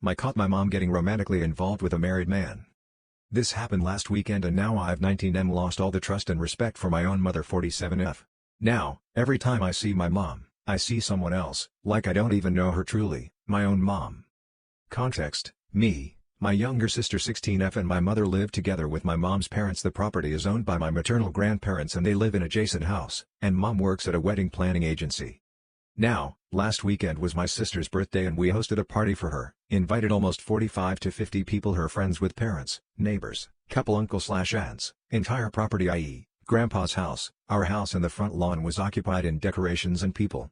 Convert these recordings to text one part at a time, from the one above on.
I caught my mom getting romantically involved with a married man. This happened last weekend and now I've 19M lost all the trust and respect for my own mother 47F. Now, every time I see my mom, I see someone else, like I don't even know her truly, my own mom. Context: me, my younger sister 16F and my mother live together with my mom's parents. The property is owned by my maternal grandparents and they live in adjacent house, and mom works at a wedding planning agency. Now, last weekend was my sister's birthday and we hosted a party for her, invited almost 45 to 50 people, her friends with parents, neighbors, couple uncle/aunts, entire property i.e., grandpa's house, our house and the front lawn was occupied in decorations and people.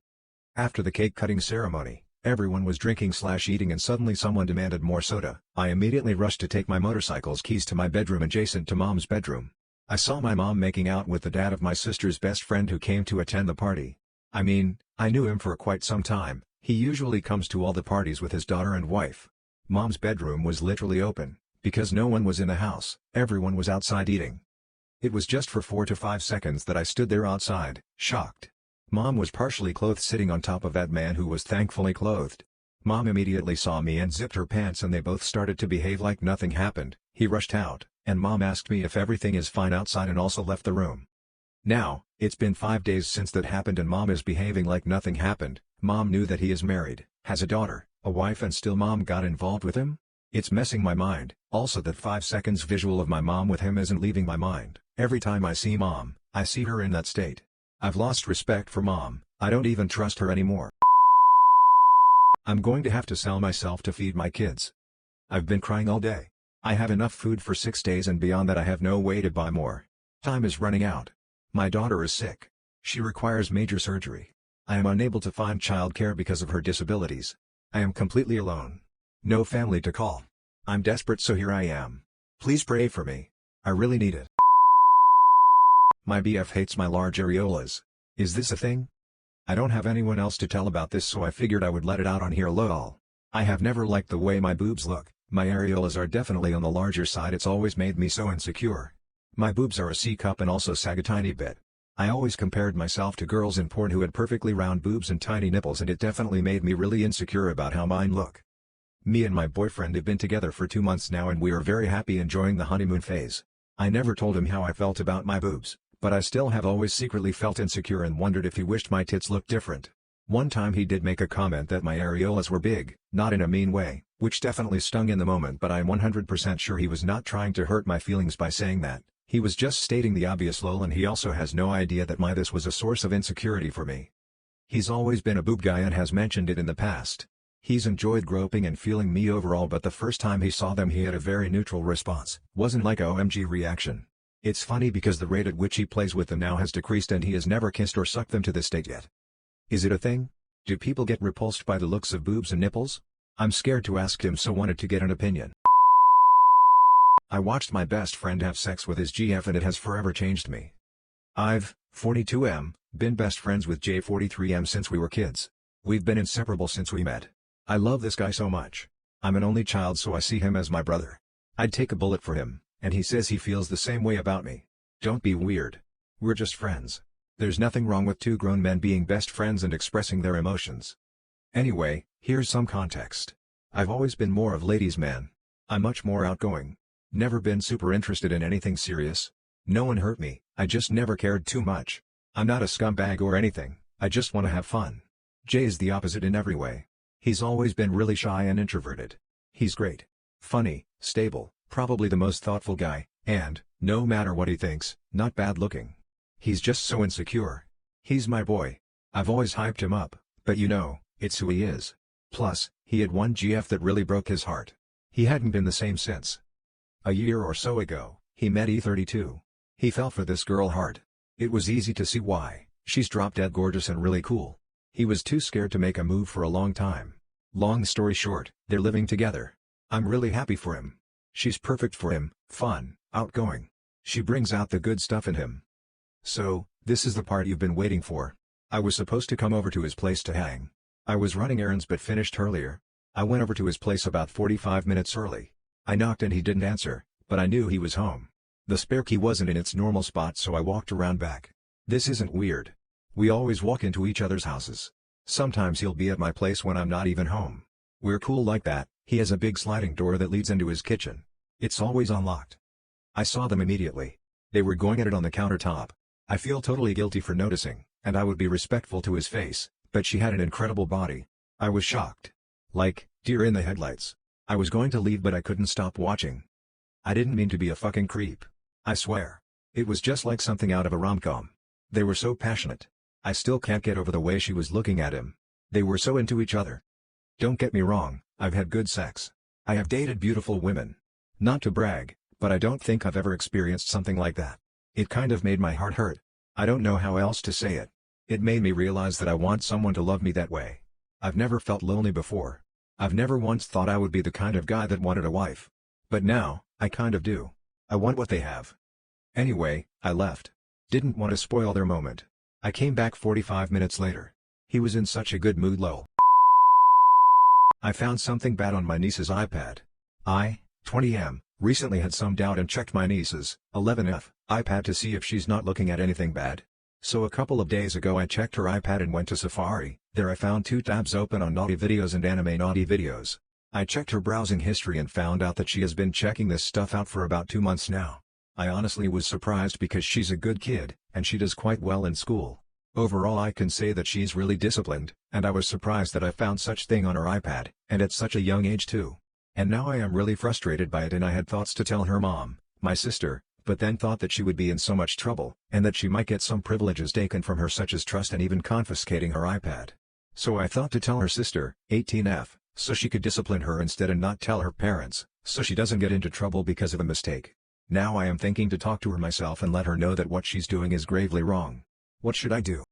After the cake cutting ceremony, everyone was drinking/eating and suddenly someone demanded more soda. I immediately rushed to take my motorcycle's keys to my bedroom adjacent to mom's bedroom. I saw my mom making out with the dad of my sister's best friend who came to attend the party. I mean, I knew him for quite some time, he usually comes to all the parties with his daughter and wife. Mom's bedroom was literally open, because no one was in the house, everyone was outside eating. It was just for 4 to 5 seconds that I stood there outside, shocked. Mom was partially clothed sitting on top of that man who was thankfully clothed. Mom immediately saw me and zipped her pants and they both started to behave like nothing happened. He rushed out, and mom asked me if everything is fine outside and also left the room. Now, it's been 5 days since that happened and mom is behaving like nothing happened. Mom knew that he is married, has a daughter, a wife, and still mom got involved with him? It's messing my mind. Also, that 5 seconds visual of my mom with him isn't leaving my mind. Every time I see mom, I see her in that state. I've lost respect for mom, I don't even trust her anymore. I'm going to have to sell myself to feed my kids. I've been crying all day. I have enough food for 6 days and beyond that I have no way to buy more. Time is running out. My daughter is sick. She requires major surgery. I am unable to find childcare because of her disabilities. I am completely alone. No family to call. I'm desperate, so here I am. Please pray for me. I really need it. My BF hates my large areolas. Is this a thing? I don't have anyone else to tell about this, so I figured I would let it out on here. Lol. I have never liked the way my boobs look. My areolas are definitely on the larger side. It's always made me so insecure. My boobs are a C cup and also sag a tiny bit. I always compared myself to girls in porn who had perfectly round boobs and tiny nipples, and it definitely made me really insecure about how mine look. Me and my boyfriend have been together for 2 months now and we are very happy, enjoying the honeymoon phase. I never told him how I felt about my boobs, but I still have always secretly felt insecure and wondered if he wished my tits looked different. One time he did make a comment that my areolas were big, not in a mean way, which definitely stung in the moment, but I'm 100% sure he was not trying to hurt my feelings by saying that. He was just stating the obvious. Lol, and he also has no idea that this was a source of insecurity for me. He's always been a boob guy and has mentioned it in the past. He's enjoyed groping and feeling me overall, but the first time he saw them he had a very neutral response. Wasn't like a OMG reaction. It's funny because the rate at which he plays with them now has decreased and he has never kissed or sucked them to this date yet. Is it a thing? Do people get repulsed by the looks of boobs and nipples? I'm scared to ask him, so wanted to get an opinion. I watched my best friend have sex with his GF and it has forever changed me. I've, 42M, been best friends with J 43M since we were kids. We've been inseparable since we met. I love this guy so much. I'm an only child, so I see him as my brother. I'd take a bullet for him, and he says he feels the same way about me. Don't be weird. We're just friends. There's nothing wrong with 2 grown men being best friends and expressing their emotions. Anyway, here's some context. I've always been more of ladies' man. I'm much more outgoing. Never been super interested in anything serious. No one hurt me, I just never cared too much. I'm not a scumbag or anything, I just want to have fun. Jay is the opposite in every way. He's always been really shy and introverted. He's great. Funny, stable, probably the most thoughtful guy, and, no matter what he thinks, not bad looking. He's just so insecure. He's my boy. I've always hyped him up, but you know, it's who he is. Plus, he had one GF that really broke his heart. He hadn't been the same since. A year or so ago, he met E32. He fell for this girl hard. It was easy to see why. She's drop-dead gorgeous and really cool. He was too scared to make a move for a long time. Long story short, they're living together. I'm really happy for him. She's perfect for him, fun, outgoing. She brings out the good stuff in him. So, this is the part you've been waiting for. I was supposed to come over to his place to hang. I was running errands but finished earlier. I went over to his place about 45 minutes early. I knocked and he didn't answer, but I knew he was home. The spare key wasn't in its normal spot, so I walked around back. This isn't weird. We always walk into each other's houses. Sometimes he'll be at my place when I'm not even home. We're cool like that, He has a big sliding door that leads into his kitchen. It's always unlocked. I saw them immediately. They were going at it on the countertop. I feel totally guilty for noticing, and I would be respectful to his face, but she had an incredible body. I was shocked. Like, deer in the headlights. I was going to leave but I couldn't stop watching. I didn't mean to be a fucking creep. I swear. It was just like something out of a rom-com. They were so passionate. I still can't get over the way she was looking at him. They were so into each other. Don't get me wrong, I've had good sex. I have dated beautiful women. Not to brag, but I don't think I've ever experienced something like that. It kind of made my heart hurt. I don't know how else to say it. It made me realize that I want someone to love me that way. I've never felt lonely before. I've never once thought I would be the kind of guy that wanted a wife. But now, I kind of do. I want what they have. Anyway, I left. Didn't want to spoil their moment. I came back 45 minutes later. He was in such a good mood. Lol. I found something bad on my niece's iPad. I, 20M, recently had some doubt and checked my niece's, 11F, iPad to see if she's not looking at anything bad. So a couple of days ago I checked her iPad and went to Safari. There I found 2 tabs open on naughty videos and anime naughty videos. I checked her browsing history and found out that she has been checking this stuff out for about 2 months now. I honestly was surprised because she's a good kid, and she does quite well in school. Overall I can say that she's really disciplined, and I was surprised that I found such thing on her iPad, and at such a young age too. And now I am really frustrated by it and I had thoughts to tell her mom, my sister, but then thought that she would be in so much trouble, and that she might get some privileges taken from her such as trust and even confiscating her iPad. So I thought to tell her sister, 18F, so she could discipline her instead and not tell her parents, so she doesn't get into trouble because of a mistake. Now I am thinking to talk to her myself and let her know that what she's doing is gravely wrong. What should I do?